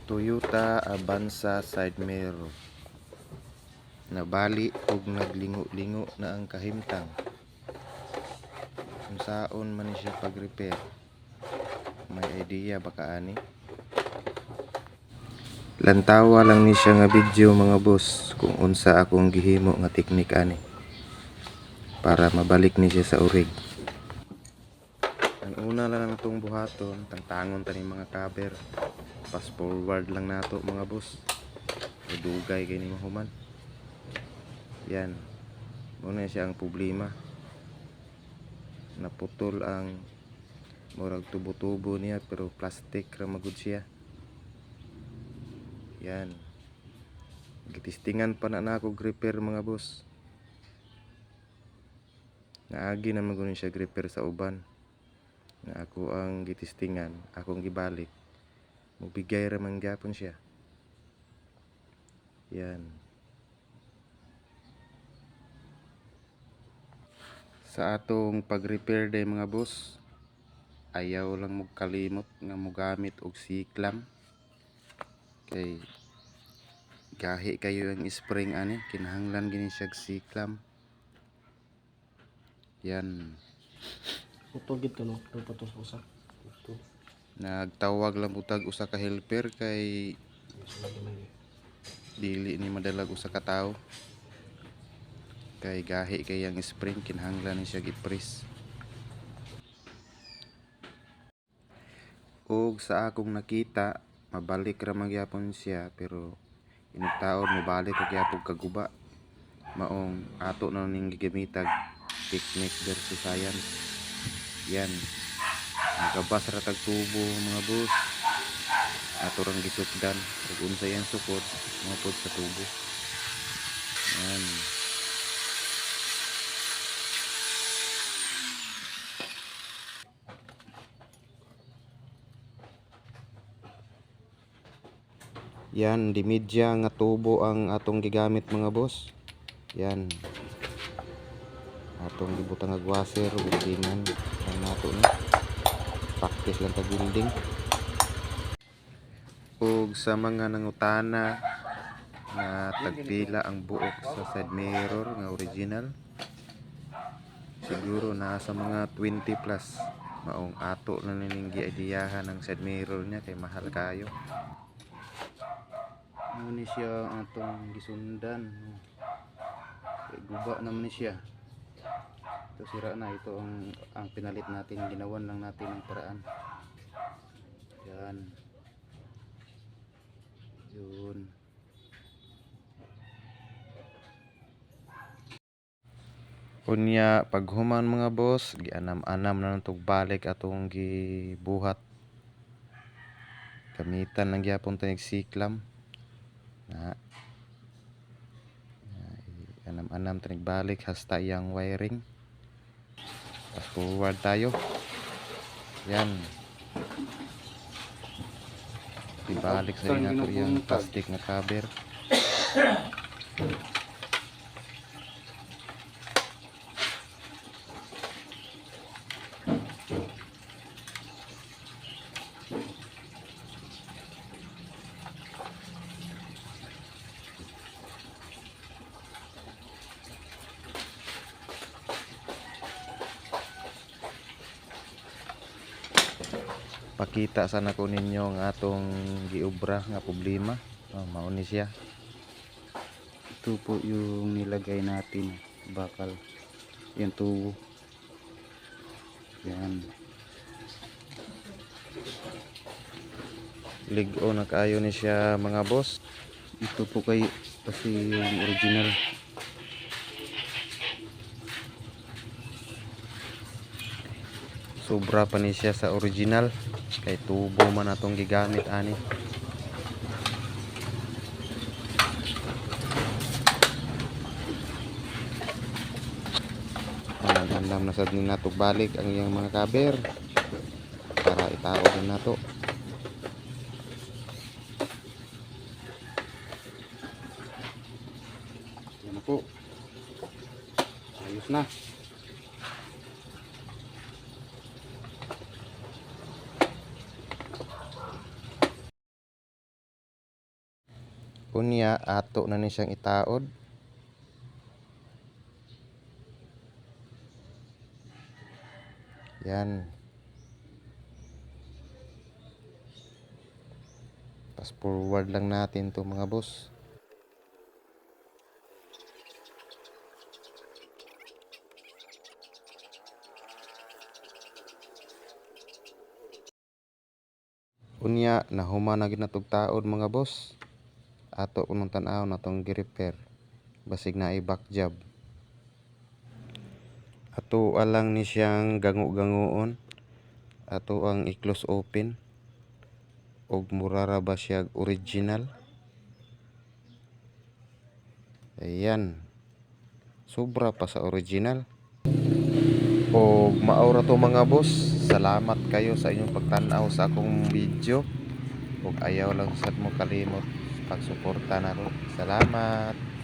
Toyota Avanza side mirror. Nabali ug naglingo-lingo na ang kahimtang. Kung saon man siya pag-repair. May idea baka ani? Lantawa lang ni siya nga video mga boss kung unsa akong gihimo nga teknik ani para mabalik ni siya sa urig. Ang una lang itong buhaton, tangtangon tani mga cover. Fast forward lang nato mga boss. Dugay kay ni mahuman. Yan. Muna siya ang problema. Naputol ang murag tubo-tubo niya pero plastic ra magud siya. Yan. Gitistingan pa na ako repair mga boss. Naagi na magunin siya repair sa uban. Na ako ang gitistingan, akong gibalik. Mubigay ra man gyapon siya. Yan. Sa atong pag-repair day mga boss, ayaw lang mo kalimot nga mogamit og siklam. Kay gahi kayo ang spring ani, kinahanglan gini siya siklam. Yan. Putol gid no, putol sa usa. Nagtawag lang butag usa ka helper kay dili ni madalag usa ka tawo. Kay gahi kay ang spring, kinahanglan ni siya gi-press. Og sa akong nakita, mabalik ra magyapon siya pero inugtaon mobalik og gyapon kaguba. Maong ato na ning gigamitag technique versus science. Yan. Nagabas ra tag tubo mga boss. Ato rang gisukdan ug unsay ang sukot mapod sa tubo. Yan. Yan, di media nga tubo ang atong gigamit mga boss. Yan. Atong gibutang nga washer ug dingan ang nato ni. Practice lang ta building. Ug sa mga nangutana nga tagpila ang buok sa side mirror nga original, siguro nasa mga 20 plus. Maong ato na ning gi-ideahan ang side mirror niya kay mahal kayo. Muna siya atong gisundan. Guba naman ni siya. Ito sira na, ito ang pinalit natin, ginawan lang natin ang paraan. Yan. Yun. Unya paghuman mga boss, gianam-anam na nang balik atong gibuhat. Gamitan lang gyapon tanig siklam. Na anam-anam tanig balik hasta iyang wiring. Fast forward tayo. Yan. Ibalik sa rin nato yung plastic na cover. Pakita sana ko ninyo ang atong giubra nga problema. Mao ni siya. Ito po yung nilagay natin bakal. Yan tubo. Yan. Ligo na kaayo ni siya mga boss. Ito po kay kasi yung original. Sobra pa ni siya sa original. Kay tubo man atong gigamit ani. Alam na sad ni nato balik ang iyang mga cover para itaod na nato. Yan po. Ayos na. Unya ato na ni siyang itaod. Yan. Fast forward lang natin to mga boss. Unya nahuman na gid natong taod mga boss. Ato kunong tan-aw natong gi-repair. Basig na i-back job. Ato alang ni siyang gango-gangoon. Ato ang i-close open. Og murara ba siya original? Ayan. Sobra pa sa original. O maura to mga boss. Salamat kayo sa inyong pagtanaw sa akong video. Ug ayaw lang sad mo kalimot pagsuporta nako. Salamat.